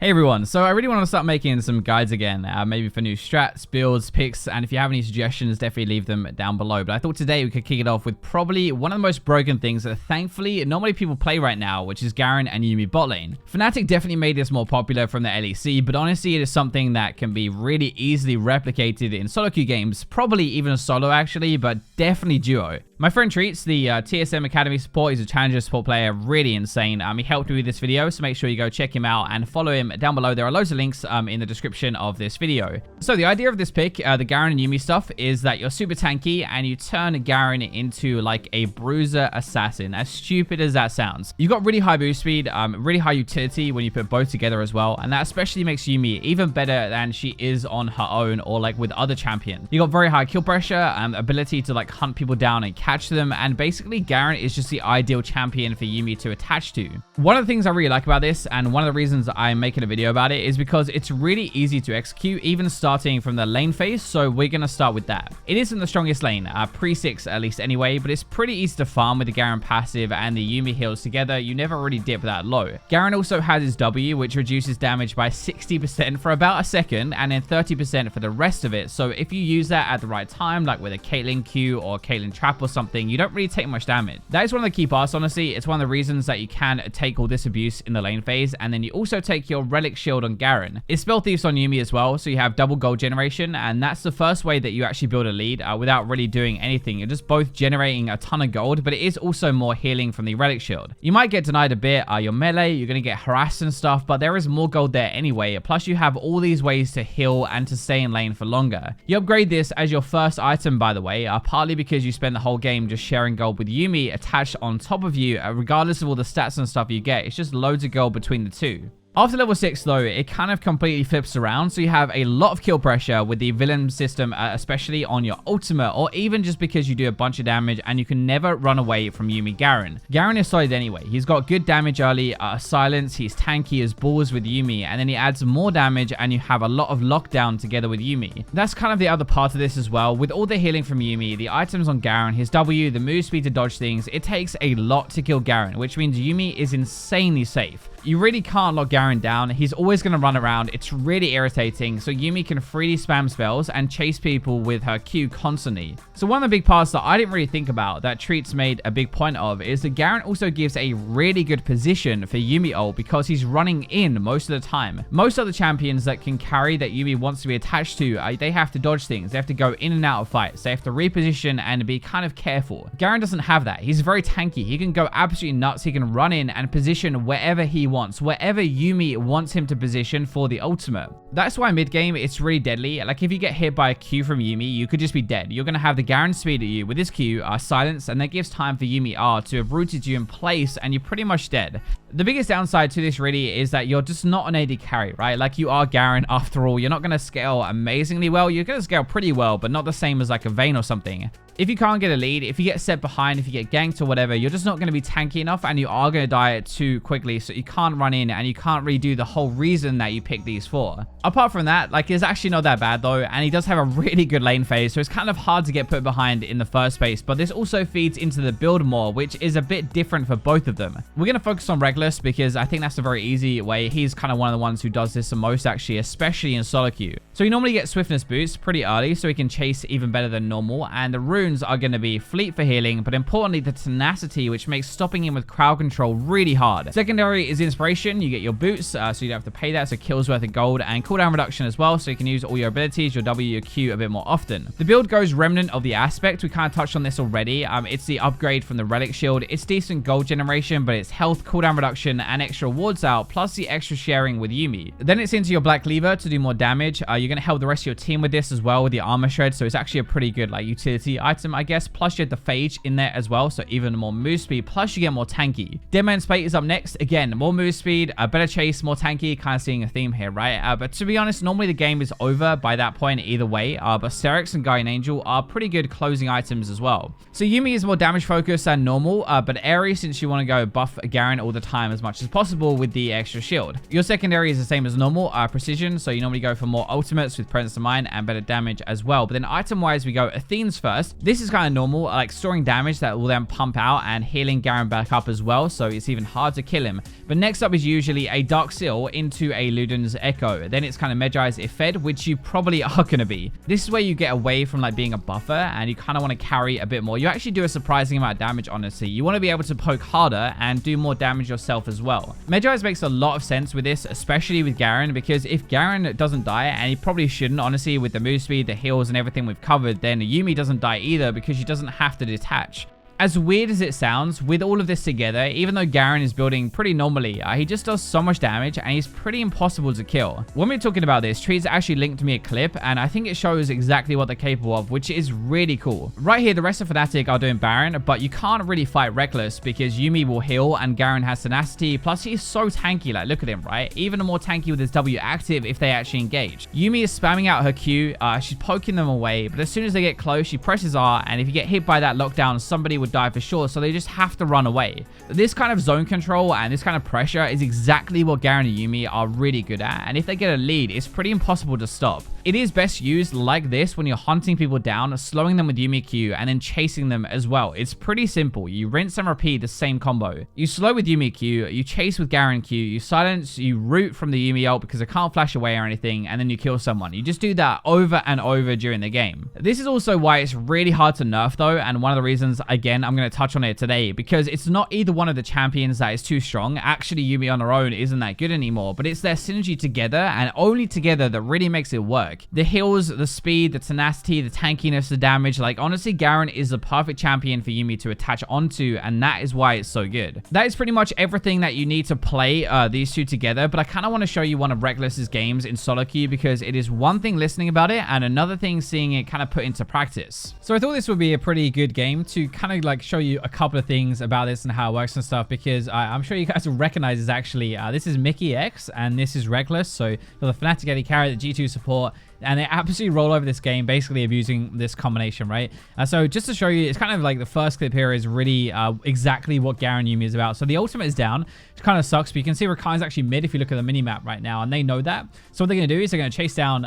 Hey everyone, so I really want to start making some guides again, maybe for new strats, builds, picks, and if you have any suggestions, definitely leave them down below. But I thought today we could kick it off with probably one of the most broken things that thankfully not many people play right now, which is Garen and Yuumi bot lane. Fnatic definitely made this more popular from the LEC, but honestly it is something that can be really easily replicated in solo queue games, probably even a solo actually, but definitely duo. My friend Treats, the TSM Academy support, he's a challenger support player, really insane. He helped me with this video, so make sure you go check him out and follow him down below. There are loads of links in the description of this video. So the idea of this pick, the Garen and Yuumi stuff, is that you're super tanky and you turn Garen into like a bruiser assassin. As stupid as that sounds. You've got really high boost speed, really high utility when you put both together as well, and that especially makes Yuumi even better than she is on her own or like with other champions. You got very high kill pressure, ability to like hunt people down and catch them, and basically Garen is just the ideal champion for Yuumi to attach to. One of the things I really like about this, and one of the reasons I'm making a video about it, is because it's really easy to execute, even starting from the lane phase, so we're going to start with that. It isn't the strongest lane, pre-6 at least anyway, but it's pretty easy to farm with the Garen passive and the Yuumi heals together. You never really dip that low. Garen also has his W, which reduces damage by 60% for about a second, and then 30% for the rest of it, so if you use that at the right time, like with a Caitlyn Q or Caitlyn Trap or something, you don't really take much damage. That is one of the key parts, honestly. It's one of the reasons that you can take all this abuse in the lane phase, and then you also take your relic shield on Garen. It's spell thieves on Yuumi as well, so you have double gold generation, and that's the first way that you actually build a lead without really doing anything. You're just both generating a ton of gold, but it is also more healing from the relic shield. You might get denied a bit, your melee, you're going to get harassed and stuff, but there is more gold there anyway, plus you have all these ways to heal and to stay in lane for longer. You upgrade this as your first item, by the way, partly because you spend the whole game just sharing gold with Yuumi attached on top of you, regardless of all the stats and stuff you get. It's just loads of gold between the two. After level 6 though, it kind of completely flips around, so you have a lot of kill pressure with the villain system, especially on your ultimate, or even just because you do a bunch of damage and you can never run away from Yuumi Garen. Garen is solid anyway. He's got good damage early, silence, he's tanky as balls with Yuumi, and then he adds more damage and you have a lot of lockdown together with Yuumi. That's kind of the other part of this as well. With all the healing from Yuumi, the items on Garen, his W, the move speed to dodge things, it takes a lot to kill Garen, which means Yuumi is insanely safe. You really can't lock Garen down. He's always going to run around. It's really irritating. So Yuumi can freely spam spells and chase people with her Q constantly. So one of the big parts that I didn't really think about that Treats made a big point of is that Garen also gives a really good position for Yuumi ult because he's running in most of the time. Most other champions that can carry that Yuumi wants to be attached to, they have to dodge things. They have to go in and out of fights. They have to reposition and be kind of careful. Garen doesn't have that. He's very tanky. He can go absolutely nuts. He can run in and position wherever he wants, wherever Yuumi wants him to position for the ultimate. That's why mid game it's really deadly. Like if you get hit by a Q from Yuumi, you could just be dead. You're going to have the Garen speed at you with his Q, silence, and that gives time for Yuumi R to have rooted you in place, and you're pretty much dead. The biggest downside to this really is that you're just not an AD carry, right? Like you are Garen after all. You're not going to scale amazingly well. You're going to scale pretty well, but not the same as like a Vayne or something. If you can't get a lead, if you get set behind, if you get ganked or whatever, you're just not going to be tanky enough, and you are going to die too quickly, so you can't run in and you can't really do the whole reason that you picked these for. Apart from that, like it's actually not that bad though, and he does have a really good lane phase, so it's kind of hard to get put behind in the first place, but this also feeds into the build more, which is a bit different for both of them. We're going to focus on Rekkles because I think that's a very easy way. He's kind of one of the ones who does this the most actually, especially in solo queue. So you normally get swiftness boost pretty early, so he can chase even better than normal, and the runes are going to be fleet for healing, but importantly the tenacity, which makes stopping him with crowd control really hard. Secondary is inspiration. You get your boots, so you don't have to pay that, so kills worth of gold, and cooldown reduction as well, so you can use all your abilities, your W, your Q a bit more often. The build goes remnant of the aspect. We kind of touched on this already. It's the upgrade from the relic shield. It's decent gold generation, but it's health, cooldown reduction, and extra wards out, plus the extra sharing with Yuumi. Then it's into your black cleaver to do more damage. You're going to help the rest of your team with this as well with the armor shred, so it's actually a pretty good like utility item, I guess. Plus you have the phage in there as well, so even more move speed, plus you get more tanky. Deadman's Plate is up next. Again, more move speed, a better chase, more tanky, kind of seeing a theme here, right? But to be honest, normally the game is over by that point either way, but Serix and Guardian Angel are pretty good closing items as well. So Yuumi is more damage focused than normal, but Aerie, since you want to go buff Garen all the time as much as possible with the extra shield. Your secondary is the same as normal, precision, so you normally go for more ultimates with presence of mind and better damage as well. But then item wise, we go Athene's first. This is kind of normal, like storing damage that will then pump out and healing Garen back up as well, so it's even hard to kill him. But next up is usually a Dark Seal into a Luden's Echo. Then it's kind of Medjai's if fed, which you probably are going to be. This is where you get away from like being a buffer and you kind of want to carry a bit more. You actually do a surprising amount of damage, honestly. You want to be able to poke harder and do more damage yourself as well. Medjai's makes a lot of sense with this, especially with Garen, because if Garen doesn't die, and he probably shouldn't, honestly, with the move speed, the heals, and everything we've covered, then Yuumi doesn't die either because she doesn't have to detach. As weird as it sounds, with all of this together, even though Garen is building pretty normally, he just does so much damage and he's pretty impossible to kill. When we're talking about this, Trees actually linked me a clip and I think it shows exactly what they're capable of, which is really cool. Right here, the rest of Fnatic are doing Baron, but you can't really fight Rekkles because Yuumi will heal and Garen has tenacity, plus he's so tanky, like look at him, right? Even more tanky with his W active if they actually engage. Yuumi is spamming out her Q, she's poking them away, but as soon as they get close, she presses R, and if you get hit by that lockdown, somebody would die for sure, so they just have to run away. This kind of zone control and this kind of pressure is exactly what Garen and Yuumi are really good at, and if they get a lead, it's pretty impossible to stop. It is best used like this when you're hunting people down, slowing them with Yuumi Q, and then chasing them as well. It's pretty simple. You rinse and repeat the same combo. You slow with Yuumi Q, you chase with Garen Q, you silence, you root from the Yuumi ult because it can't flash away or anything, and then you kill someone. You just do that over and over during the game. This is also why it's really hard to nerf though, and one of the reasons, again, I'm going to touch on it today, because it's not either one of the champions that is too strong. Actually, Yuumi on her own isn't that good anymore, but it's their synergy together, and only together, that really makes it work. The heals, the speed, the tenacity, the tankiness, the damage, like honestly, Garen is the perfect champion for Yuumi to attach onto, and that is why it's so good. That is pretty much everything that you need to play these two together, but I kind of want to show you one of Rekkles's games in solo queue, because it is one thing listening about it, and another thing seeing it kind of put into practice. So I thought this would be a pretty good game to kind of like show you a couple of things about this and how it works and stuff, because I'm sure you guys will recognize this actually. This is Mickey X and this is Rekkles. So for the Fnatic AD carry, the G2 support, and they absolutely roll over this game, basically abusing this combination, right? So just to show you, it's kind of like the first clip here is really exactly what Garen Yuumi is about. So the ultimate is down, which kind of sucks, but you can see Rakai's actually mid if you look at the mini-map right now, and they know that. So what they're going to do is they're going to chase down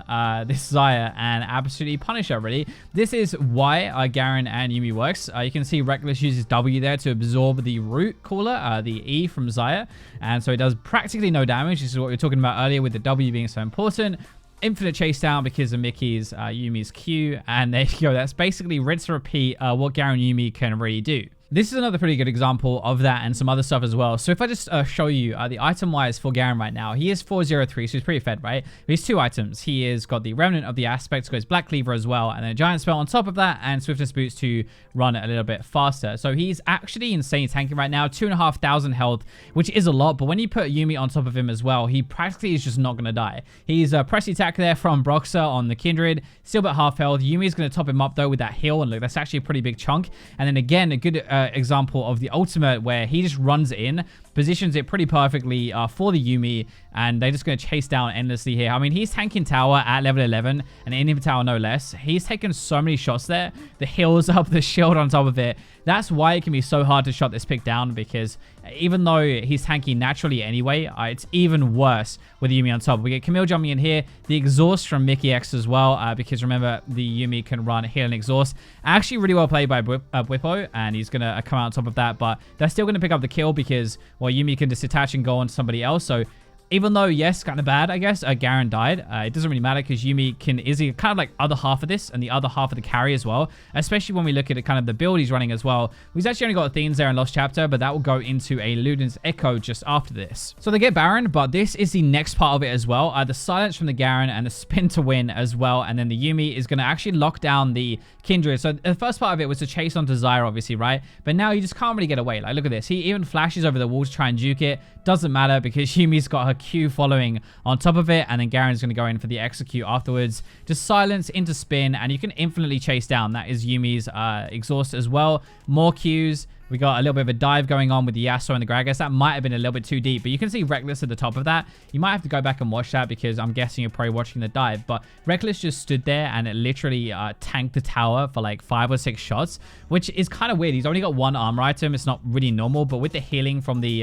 this Xayah and absolutely punish her, really. This is why Garen and Yuumi works. You can see Rekkles uses W there to absorb the root caller, the E from Xayah, and so it does practically no damage. This is what we were talking about earlier with the W being so important. Infinite chase down because of Mickey's Yuumi's Q, and there you go. That's basically rinse and repeat what Garen Yuumi can really do. This is another pretty good example of that and some other stuff as well. So if I just show you the item-wise for Garen right now, he is 403, so he's pretty fed, right? But he's two items. He has got the Remnant of the Aspect, so his Black Cleaver as well, and then a Giant Spell on top of that, and Swiftness Boots to run a little bit faster. So he's actually insane tanking right now, 2,500 health, which is a lot, but when you put Yuumi on top of him as well, he practically is just not going to die. He's a press attack there from Broxah on the Kindred, still about half health. Yuumi's going to top him up though with that heal, and look, that's actually a pretty big chunk. And then again, a good example of the ultimate where he just runs in, positions it pretty perfectly for the Yuumi, and they're just going to chase down endlessly here. I mean, he's tanking tower at level 11 and in tower no less. He's taken so many shots there. The heals up, the shield on top of it. That's why it can be so hard to shut this pick down, because even though he's tanky naturally anyway, it's even worse with Yuumi on top. We get Camille jumping in here, the exhaust from Mickey X as well, because remember, the Yuumi can run heal and exhaust. Actually really well played by Bwipo, and he's going to come out on top of that, but they're still going to pick up the kill because, well, Yuumi can just detach and go on to somebody else. So even though, yes, kind of bad, I guess, Garen died. It doesn't really matter because Yuumi is kind of like other half of this and the other half of the carry as well, especially when we look at it, kind of the build he's running as well. He's actually only got Athenes there in Lost Chapter, but that will go into a Luden's Echo just after this. So they get Baron, but this is the next part of it as well. The silence from the Garen and the spin to win as well, and then the Yuumi is going to actually lock down the Kindred. So the first part of it was to chase onto Xayah, obviously, right? But now you just can't really get away. Like, look at this. He even flashes over the wall to try and juke it. Doesn't matter because Yuumi's got her Q following on top of it, and then Garen's going to go in for the execute afterwards. Just silence into spin, and you can infinitely chase down. That is Yuumi's exhaust as well. More Qs, We got a little bit of a dive going on with the Yasuo and the Gragas. That might have been a little bit too deep, but you can see Rekkles at the top of that. You might have to go back and watch that because I'm guessing you're probably watching the dive. But Rekkles just stood there and it literally tanked the tower for like 5 or 6 shots, which is kind of weird. He's only got 1 armor item. It's not really normal, but with the healing from the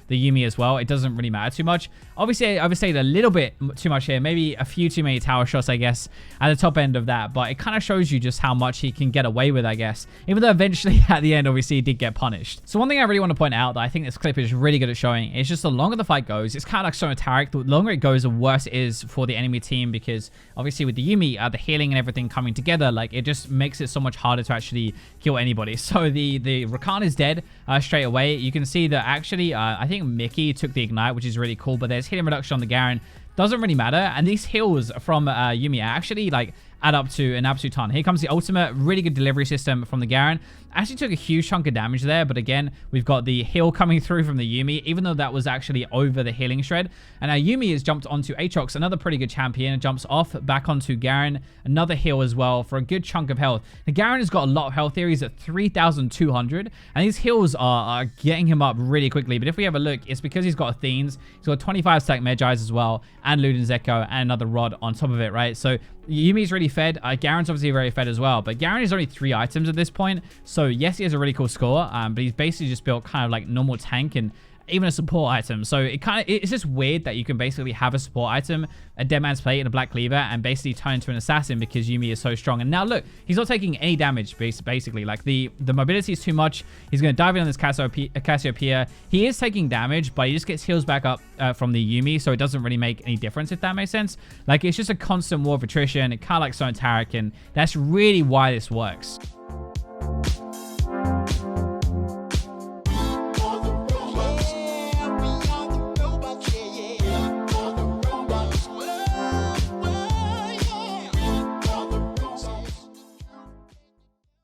Yuumi as well, it doesn't really matter too much. Obviously, I overstayed a little bit too much here. Maybe a few too many tower shots, I guess, at the top end of that. But it kind of shows you just how much he can get away with, I guess. Even though eventually at the end, obviously, he did get punished. So one thing I really want to point out that I think this clip is really good at showing is just the longer the fight goes, it's kind of like so Tarek. The longer it goes, the worse it is for the enemy team because obviously with the Yuumi, the healing and everything coming together, like it just makes it so much harder to actually kill anybody. So the Rakan is dead straight away. You can see that actually, I think Mickey took the ignite, which is really cool, but there's healing reduction on the Garen. Doesn't really matter. And these heals from Yuumi are actually like add up to an absolute ton. Here comes the ultimate. Really good delivery system from the Garen. Actually took a huge chunk of damage there, but again, we've got the heal coming through from the Yuumi, even though that was actually over the healing shred. And now Yuumi has jumped onto Aatrox, another pretty good champion. It jumps off back onto Garen, another heal as well for a good chunk of health. Now Garen has got a lot of health here. He's at 3,200, and these heals are getting him up really quickly. But if we have a look, it's because he's got Athenes. He's got 25 stack Medjais as well, and Luden's Echo, and another rod on top of it, right? So Yuumi's really fed. Garen's obviously very fed as well, but Garen is only 3 items at this point. So yes, he has a really cool score, but he's basically just built kind of like normal tank and even a support item. So it's just weird that you can basically have a support item, a dead man's plate, and a black cleaver, and basically turn into an assassin because Yuumi is so strong. And now look, he's not taking any damage basically. Like the mobility is too much. He's going to dive in on this Cassiopeia. He is taking damage, but he just gets heals back up from the Yuumi, so it doesn't really make any difference, if that makes sense. Like it's just a constant war of attrition. It kind of like Tarek, and that's really why this works.